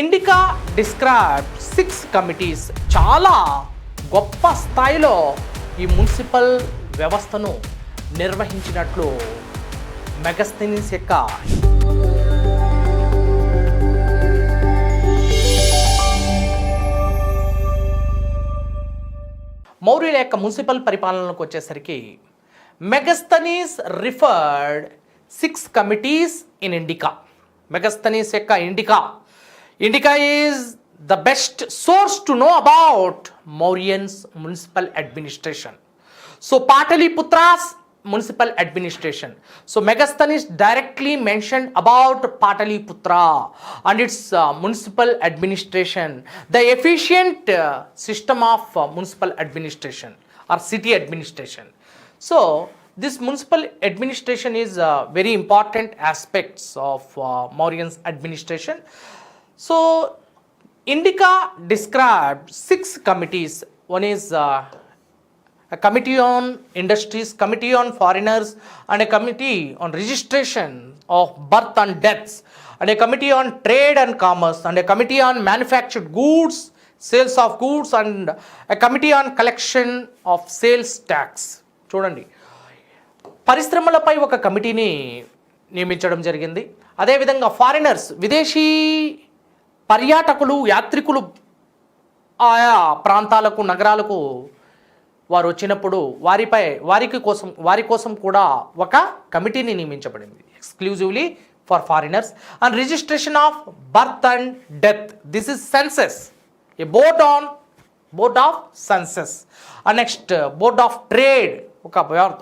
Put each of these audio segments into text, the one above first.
Indica describe 6 committees. చాలా గొప్ప స్థాయిలో ఈ మున్సిపల్ వ్యవస్థను నిర్వహించినట్లు మెగాస్థెనీస్ యొక్క మౌర్యుల యొక్క మున్సిపల్ పరిపాలనకు వచ్చేసరికి Megasthenes referred 6 committees in Indica. Megasthenes యొక్క Indica is the best source to know about Mauryans municipal administration. So Pataliputra's municipal administration. So Megasthenes directly mentioned about Pataliputra and its municipal administration, the efficient system of municipal administration or city administration. So this municipal administration is very important aspects of Mauryan's administration. So Indica described 6 committees. One is a committee on industries, committee on foreigners, and a committee on registration of birth and deaths, and a committee on trade and commerce, and a committee on manufactured goods, sales of goods, and a committee on collection of sales tax. చూడండి, పరిశ్రమలపై ఒక కమిటీని నియమించడం జరిగింది. అదేవిధంగా foreigners, విదేశీ పర్యాటకులు, యాత్రికులు ఆయా ప్రాంతాలకు, నగరాలకు వారు వచ్చినప్పుడు వారి కోసం కూడా ఒక కమిటీని నియమించబడింది, exclusively for foreigners. And registration of birth and death, this is census, a board of census. And next board of trade, ఒక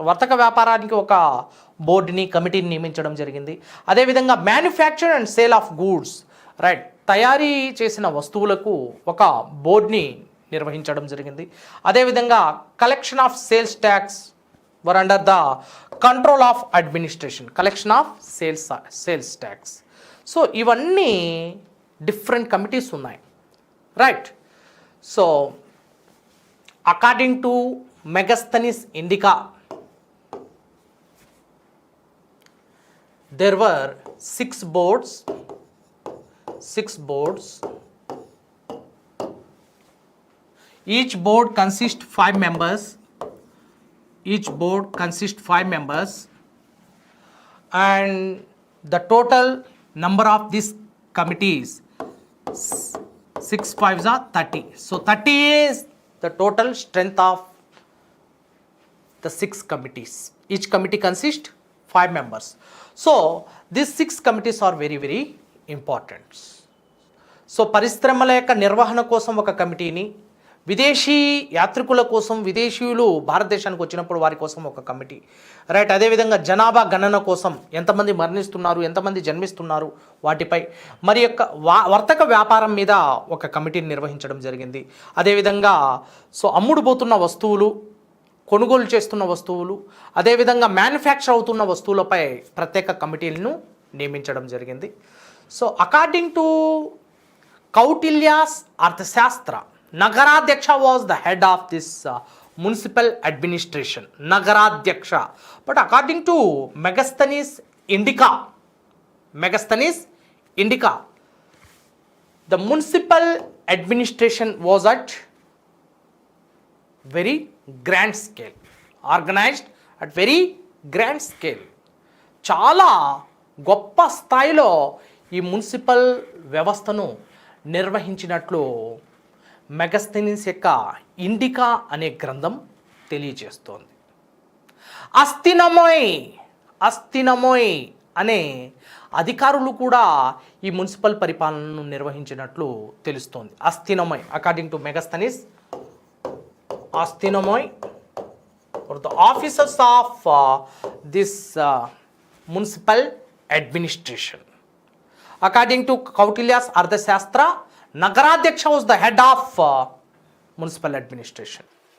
వర్తక వ్యాపారానికి ఒక బోర్డుని, కమిటీని నియమించడం జరిగింది. అదేవిధంగా manufacture and sale of goods, right, తయారీ చేసిన వస్తువులకు ఒక బోర్డుని నిర్వహించడం జరిగింది. అదేవిధంగా collection of sales tax were under the control of administration, collection of sales tax. So ఇవన్నీ డిఫరెంట్ కమిటీస్ ఉన్నాయి, right. So according to Megasthenes Indica, there were 6 boards. Each board consists 5 members. And the total number of these committees, 6 5s are 30. So 30 is the total strength of the 6 committees. Each committee consists 5 members. So these 6 committees are very very important. So పరిశ్రమల యొక్క నిర్వహణ కోసం ఒక కమిటీని, విదేశీ యాత్రికుల కోసం, విదేశీయులు భారతదేశానికి వచ్చినప్పుడు వారి కోసం ఒక కమిటీ, రైట్. అదేవిధంగా జనాభా గణన కోసం, ఎంతమంది మరణిస్తున్నారు, ఎంతమంది జన్మిస్తున్నారు, వాటిపై, మరి యొక్క వర్తక వ్యాపారం మీద ఒక కమిటీని నిర్వహించడం జరిగింది. అదేవిధంగా సో అమ్ముడుపోతున్న వస్తువులు, కొనుగోలు చేస్తున్న వస్తువులు, అదేవిధంగా మ్యానుఫ్యాక్చర్ అవుతున్న వస్తువులపై ప్రత్యేక కమిటీలను నియమించడం జరిగింది. So according to Kautilya's Arthashastra, Nagaradhyaksha was the head of this municipal administration, Nagaradhyaksha. But according to Megasthenes Indica, the municipal administration was at very grand scale, organised at very grand scale. చాలా గొప్ప స్థాయిలో ఈ మున్సిపల్ వ్యవస్థను నిర్వహించినట్లు మెగాస్థెనీస్ యొక్క ఇండికా అనే గ్రంథం తెలియజేస్తోంది. అస్థినమోయ్ అనే అధికారులు కూడా ఈ మున్సిపల్ పరిపాలనను నిర్వహించినట్లు తెలుస్తోంది. Astynomoi, according to Megasthenes, astynomoi or the officers of this municipal administration. According to Kautilya's Ardhashastra, Nagaradhyaksha was the head of municipal administration.